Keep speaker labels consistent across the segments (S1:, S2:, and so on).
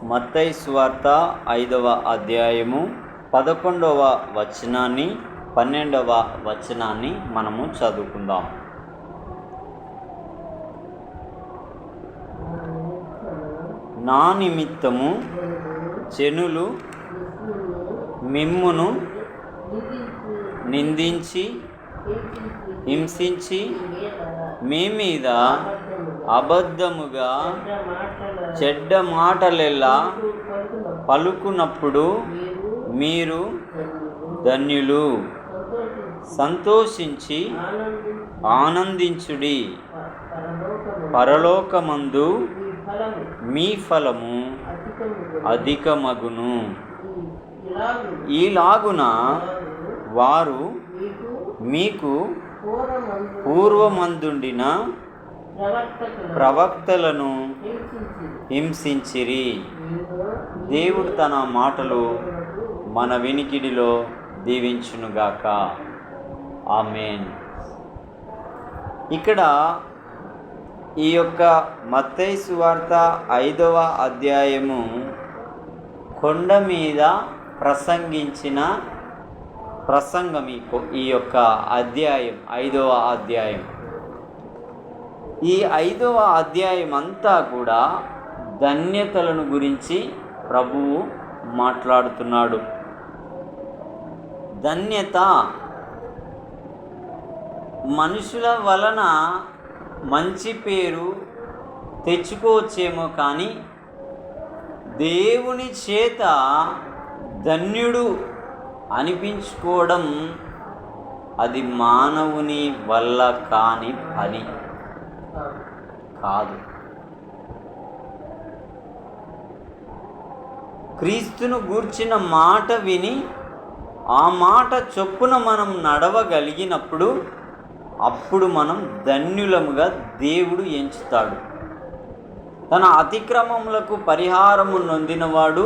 S1: మత్తయి సువార్త 5వ అధ్యాయము 11వ వచనాన్ని 12వ వచనాన్ని మనము చదువుకుందాం. నా నిమిత్తము జనులు మిమ్మును నిందించి హింసించి మీ మీద అబద్ధముగా చెడ్డ మాటలెల్లా పలుకున్నప్పుడు మీరు ధన్యులు, సంతోషించి ఆనందించుడి, పరలోకమందు మీ ఫలము అధికమగును. ఈలాగున వారు మీకు పూర్వమందుండిన ప్రవక్తలను హింసించిరి. దేవుడు తన మాటలు మన వినికిడిలో దీవించునుగాక. ఆమేన్. ఇక్కడ ఈ యొక్క మత్తయి సువార్త 5వ అధ్యాయము కొండ మీద ప్రసంగించిన ప్రసంగం. ఈ యొక్క అధ్యాయం 5వ అధ్యాయం. ఈ 5వ అధ్యాయం అంతా కూడా ధన్యతలను గురించి ప్రభువు మాట్లాడుతున్నాడు. ధన్యత మనుషుల వలన మంచి పేరు తెచ్చుకోవచ్చేమో, కానీ దేవుని చేత ధన్యుడు అనిపించుకోవడం అది మానవుని వల్ల కాని పని కాదు. క్రీస్తును గూర్చిన మాట విని ఆ మాట చొప్పున మనం నడవగలిగినప్పుడు అప్పుడు మనం ధన్యులముగా దేవుడు ఎంచుతాడు. తన అతిక్రమములకు పరిహారము నొందినవాడు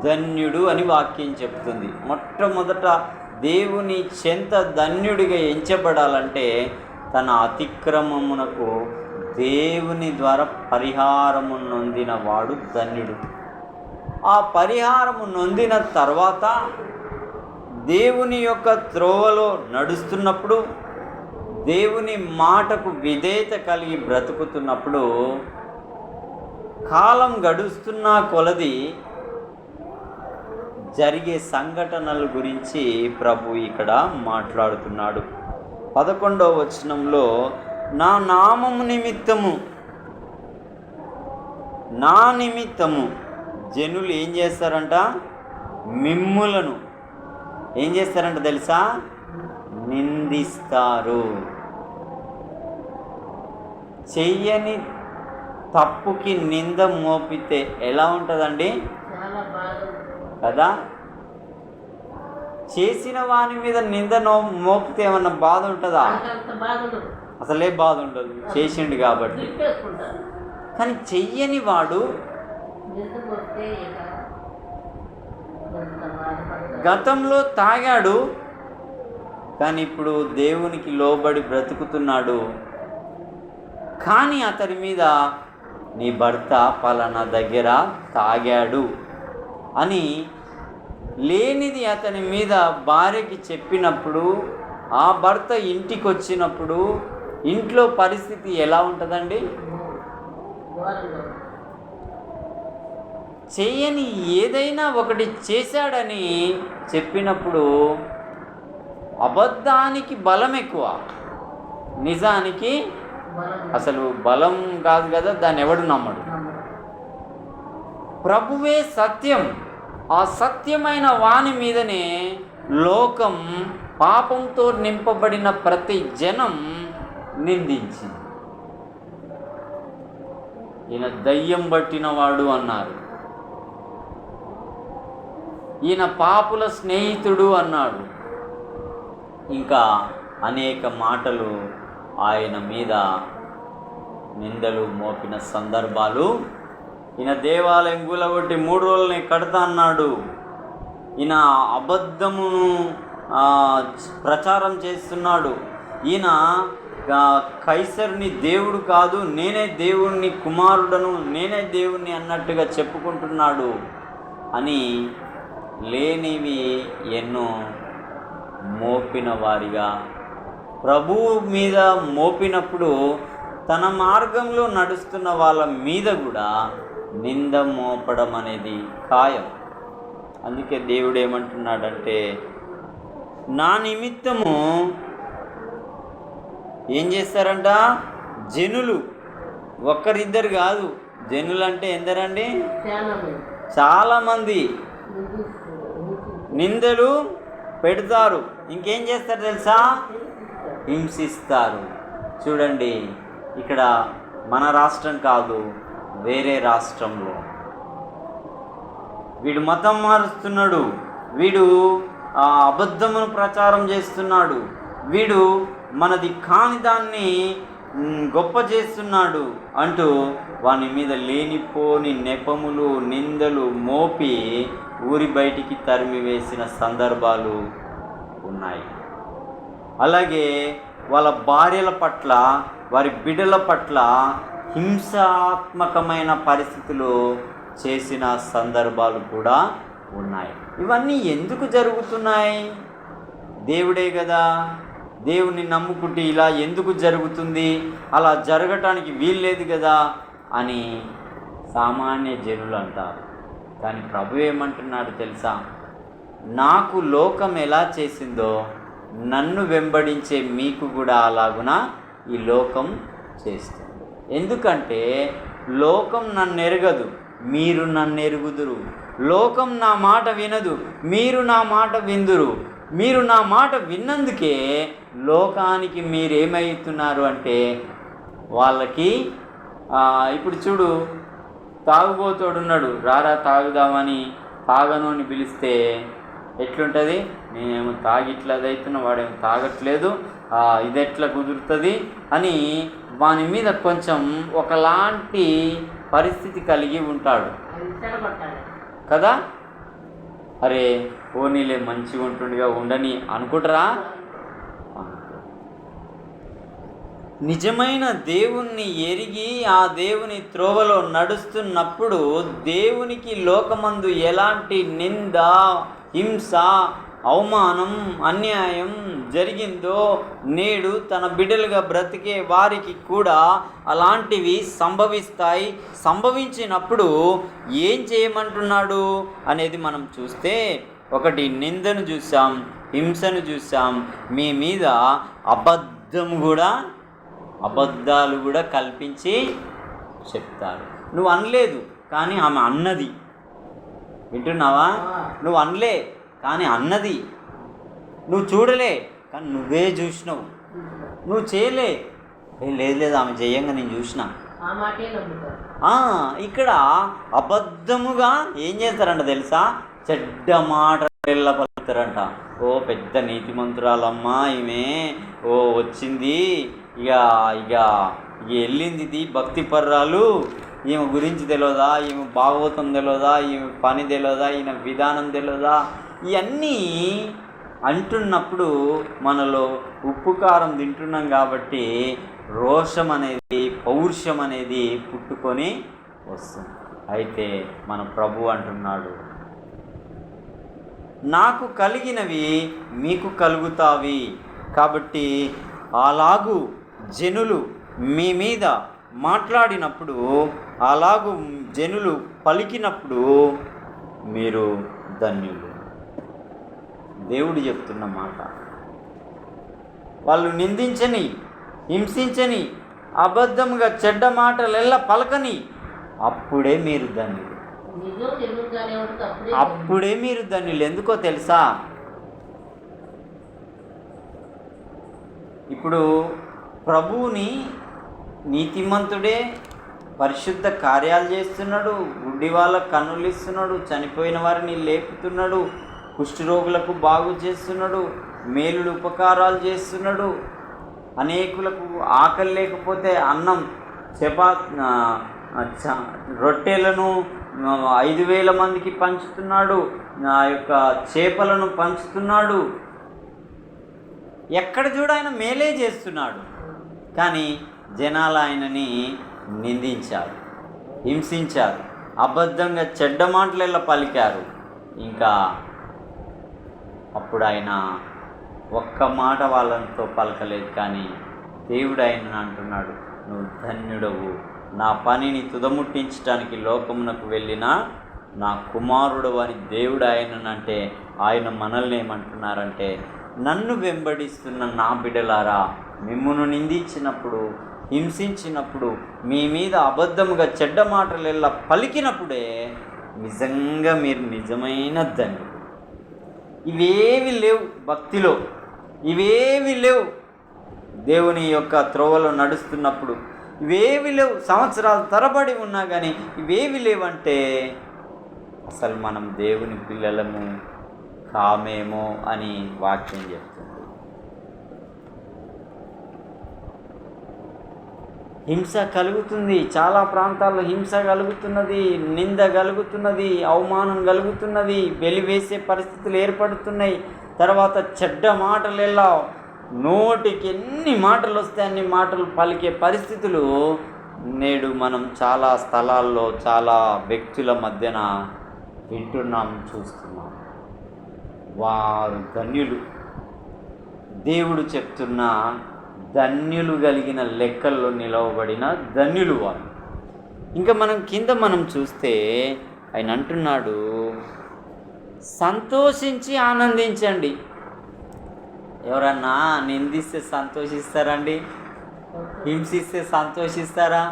S1: ధన్యుడు అని వాక్యం చెప్తుంది. మొట్టమొదట దేవుని చెంత ధన్యుడిగా ఎంచబడాలంటే తన అతిక్రమమునకు దేవుని ద్వారా పరిహారము నొందిన వాడు ధన్యుడు. ఆ పరిహారము నొందిన తర్వాత దేవుని యొక్క త్రోవలో నడుస్తున్నప్పుడు, దేవుని మాటకు విధేయత కలిగి బ్రతుకుతున్నప్పుడు, కాలం గడుస్తున్న కొలది జరిగే సంఘటనల గురించి ప్రభు ఇక్కడ మాట్లాడుతున్నాడు. 11వ వచనంలో నా నామము నిమిత్తము జనులు ఏం చేస్తారంట? మిమ్ములను ఏం చేస్తారంట తెలుసా? నిందిస్తారు. చెయ్యని తప్పుకి నింద మోపితే ఎలా ఉంటుందండి కదా? చేసిన వాని మీద నింద మోపితే ఏమన్నా బాధ ఉంటుందా? అసలే బాధ ఉండదు, చేసిండు కాబట్టి. కానీ చెయ్యని వాడు గతంలో తాగాడు, కానీ ఇప్పుడు దేవునికి లోబడి బ్రతుకుతున్నాడు. కానీ అతని మీద నీ భర్త పలానా దగ్గర తాగాడు అని లేనిది అతని మీద భార్యకి చెప్పినప్పుడు, ఆ భర్త ఇంటికి వచ్చినప్పుడు ఇంట్లో పరిస్థితి ఎలా ఉంటుందండి? చెయ్యని ఏదైనా ఒకటి చేశాడని చెప్పినప్పుడు అబద్ధానికి బలం ఎక్కువ, నిజానికి అసలు బలం కాదు కదా, దాన్ని ఎవడు నమ్మడు. ప్రభువే సత్యం. ఆ సత్యమైన వాని మీదనే లోకం పాపంతో నింపబడిన ప్రతి జనం నిందించింది. ఈయన దయ్యం పట్టినవాడు అన్నారు, ఈయన పాపుల స్నేహితుడు అన్నాడు. ఇంకా అనేక మాటలు ఆయన మీద నిందలు మోపిన సందర్భాలు. ఈయన దేవాలయం కూలగొట్టి 3 రోజులని కడతా అన్నాడు. ఈయన అబద్ధమును ప్రచారం చేస్తున్నాడు. ఈయన కైసరుని దేవుడు కాదు, నేనే దేవుణ్ణి కుమారుడను, నేనే దేవుణ్ణి అన్నట్టుగా చెప్పుకుంటున్నాడు అని లేనివి ఎన్నో మోపిన వారిగా ప్రభువు మీద మోపినప్పుడు తన మార్గంలో నడుస్తున్న వాళ్ళ మీద కూడా నింద మోపడం అనేది ఖాయం. అందుకే దేవుడు ఏమంటున్నాడంటే, నా నిమిత్తము ఏం చేస్తారంట జనులు, ఒక్కరిద్దరు కాదు, జనులు అంటే ఎందరండి? చాలామంది నిందలు పెడతారు. ఇంకేం చేస్తారు తెలుసా? హింసిస్తారు. చూడండి, ఇక్కడ మన రాష్ట్రం కాదు, వేరే రాష్ట్రంలో వీడు మతం మారుస్తున్నాడు, వీడు అబద్ధమును ప్రచారం చేస్తున్నాడు, వీడు మనది కాని దాన్ని గొప్ప చేస్తున్నాడు అంటూ వాని మీద లేనిపోని నెపములు నిందలు మోపి ఊరి బయటికి తరిమివేసిన సందర్భాలు ఉన్నాయి. అలాగే వాళ్ళ భార్యల పట్ల, వారి బిడ్డల పట్ల హింసాత్మకమైన పరిస్థితులు చేసిన సందర్భాలు కూడా ఉన్నాయి. ఇవన్నీ ఎందుకు జరుగుతున్నాయి? దేవుడే కదా, దేవుని నమ్ముకుంటే ఇలా ఎందుకు జరుగుతుంది, అలా జరగటానికి వీల్లేదు కదా అని సామాన్య జనులు అంటారు. కానీ ప్రభు ఏమంటున్నాడు తెలుసా? నాకు లోకం ఎలా చేసిందో నన్ను వెంబడించే మీకు కూడా అలాగున ఈ లోకం చేస్తుంది. ఎందుకంటే లోకం నన్ను ఎరగదు, మీరు నన్ను ఎరుగుదురు. లోకం నా మాట వినదు, మీరు నా మాట విందురు. మీరు నా మాట విన్నందుకే లోకానికి మీరేమవుతున్నారు అంటే వాళ్ళకి ఇప్పుడు చూడు, తాగుబోతోడున్నాడు, రారా తాగుదామని తాగను అని పిలిస్తే ఎట్లుంటుంది? నేనేమో తాగిట్లదవుతున్నా, వాడేమో తాగట్లేదు, ఇది ఎట్లా కుదురుతుంది అని వాని మీద కొంచెం ఒకలాంటి పరిస్థితి కలిగి ఉంటాడు కదా. అరే పోనీలే మంచిగా ఉంటుండగా ఉండని అనుకుంటారా? నిజమైన దేవుణ్ణి ఎరిగి ఆ దేవుని త్రోవలో నడుస్తున్నప్పుడు దేవునికి లోకమందు ఎలాంటి నింద, హింస, అవమానం, అన్యాయం జరిగిందో నేడు తన బిడ్డలుగా బ్రతికే వారికి కూడా అలాంటివి సంభవిస్తాయి. సంభవించినప్పుడు ఏం చేయమంటున్నాడు అనేది మనం చూస్తే, ఒకటి నిందను చూసాం, హింసను చూసాం, మీ మీద అబద్ధాలు కూడా కల్పించి చెప్తారు. నువ్వు అనలేదు కానీ ఆమె అన్నది, వింటున్నావా? నువ్వు అనలే కానీ అన్నది, నువ్వు చూడలే కానీ నువ్వే చూసినావు, నువ్వు చేయలే, లేదు ఆమె చేయంగా నేను చూసిన. ఇక్కడ అబద్ధముగా ఏం చేస్తారంట తెలుసా? చెడ్డ మాట పలుకుతారంట. ఓ పెద్ద నీతిమంతురాలమ్మా ఈమె, ఓ వచ్చింది, ఇక వెళ్ళింది, ఇది భక్తి పర్రాలు, ఈమె గురించి తెలియదా, ఈమె భాగవతం తెలియదా, ఈమె పని తెలియదా, ఈయన విధానం తెలియదా, ఇవన్నీ అంటున్నప్పుడు మనలో ఉప్పు కారం తింటున్నాం కాబట్టి రోషం అనేది, పౌరుషం అనేది పుట్టుకొని వస్తుంది. అయితే మన ప్రభు అంటున్నాడు, నాకు కలిగినవి మీకు కలుగుతావి. కాబట్టి అలాగూ జనులు మీ మీద మాట్లాడినప్పుడు, అలాగూ జనులు పలికినప్పుడు మీరు ధన్యులు. దేవుడు చెప్తున్న మాట. వాళ్ళు నిందించని, హింసించని, అబద్ధంగా చెడ్డ మాటలెల్లా పలకని, అప్పుడే మీరు ధన్యులు. అప్పుడే మీరు ధన్యులు. ఎందుకో తెలుసా? ఇప్పుడు ప్రభువుని నీతిమంతుడే పరిశుద్ధ కార్యాలు చేస్తున్నాడు, గుడ్డి వాళ్ళకు కన్నులు ఇస్తున్నాడు, చనిపోయిన వారిని లేపుతున్నాడు, కుష్ఠరోగులకు బాగు చేస్తున్నాడు, మేలుడు ఉపకారాలు చేస్తున్నాడు, అనేకులకు ఆకలి లేకపోతే అన్నం రొట్టెలను 5,000 మందికి పంచుతున్నాడు, ఆ యొక్క చేపలను పంచుతున్నాడు. ఎక్కడ చూడ ఆయన మేలే చేస్తున్నాడు. కానీ జనాలు ఆయనని నిందించారు, హింసించారు, అబద్ధంగా చెడ్డ మాటలలో పలికారు. ఇంకా అప్పుడు ఆయన ఒక్క మాట వాళ్ళతో పలకలేదు, కానీ దేవుడు ఆయనను అంటున్నాడు, నువ్వు ధన్యుడవు, నా పనిని తుదముట్టించడానికి లోకమునకు వెళ్ళిన నా కుమారుడు అని దేవుడు ఆయననంటే ఆయన మనల్ని ఏమంటున్నారంటే, నన్ను వెంబడిస్తున్న నా బిడ్డలారా, మిమ్మును నిందించినప్పుడు, హింసించినప్పుడు, మీ మీద అబద్ధముగా చెడ్డ మాటలు పలికినప్పుడే నిజంగా మీరు నిజమైన ధన్యుడు. ఇవేవి లేవు భక్తిలో, ఇవేవి లేవు దేవుని యొక్క త్రోవలో నడుస్తున్నప్పుడు, ఇవేవి లేవు. సంవత్సరాల తరబడి ఉన్నా కానీ ఇవేవి లేవంటే అసలు మనం దేవుని పిల్లలము కామేమో అని వాక్యం చెప్తుంది. హింస కలుగుతుంది, చాలా ప్రాంతాల్లో హింస కలుగుతున్నది, నింద కలుగుతున్నది, అవమానం కలుగుతున్నది, వెలివేసే పరిస్థితులు ఏర్పడుతున్నాయి. తర్వాత చెడ్డ మాటలు నోటికి ఎన్ని మాటలు వస్తే అన్ని మాటలు పలికే పరిస్థితులు నేడు మనం చాలా స్థలాల్లో చాలా వ్యక్తుల మధ్యన వింటున్నాం, చూస్తున్నాం. వారు ధన్యులు, దేవుడు చెప్తున్న ధన్యులు కలిగిన లెక్కల్లో నిలవబడిన ధన్యులు వారు. ఇంకా మనం చూస్తే ఆయన అంటున్నాడు, సంతోషించి ఆనందించండి. ఎవరన్నా నిందిస్తే సంతోషిస్తారండి? హింసిస్తే సంతోషిస్తారా?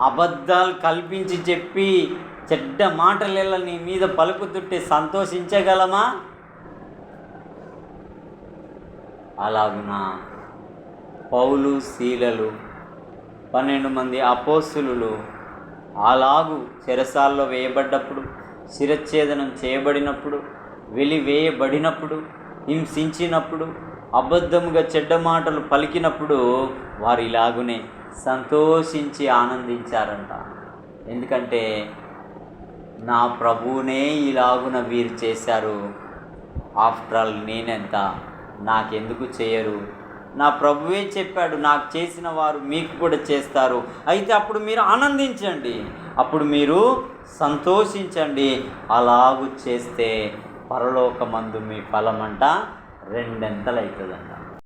S1: అబద్ధాలు కల్పించి చెప్పి చెడ్డ మాటల నీ మీద పలుకుతుంటే సంతోషించగలమా? అలాగునా పౌలు, శీలలు, 12 మంది అపోస్తులు అలాగూ చెరసాల్లో వేయబడ్డప్పుడు, శిరచ్ఛేదనం చేయబడినప్పుడు, వెలివేయబడినప్పుడు, హింసించినప్పుడు, అబద్ధముగా చెడ్డ మాటలు పలికినప్పుడు వారు ఇలాగునే సంతోషించి ఆనందించారంట. ఎందుకంటే నా ప్రభువునే ఇలాగున వీరు చేశారు, ఆఫ్టర్ ఆల్ నేనెంత, నాకెందుకు చేయరు? నా ప్రభువే చెప్పాడు, నాకు చేసిన వారు మీకు కూడా చేస్తారు. అయితే అప్పుడు మీరు ఆనందించండి, అప్పుడు మీరు సంతోషించండి. అలాగూ చేస్తే పరలోకమందు మీ ఫలమంట 2 అవుతుందంట.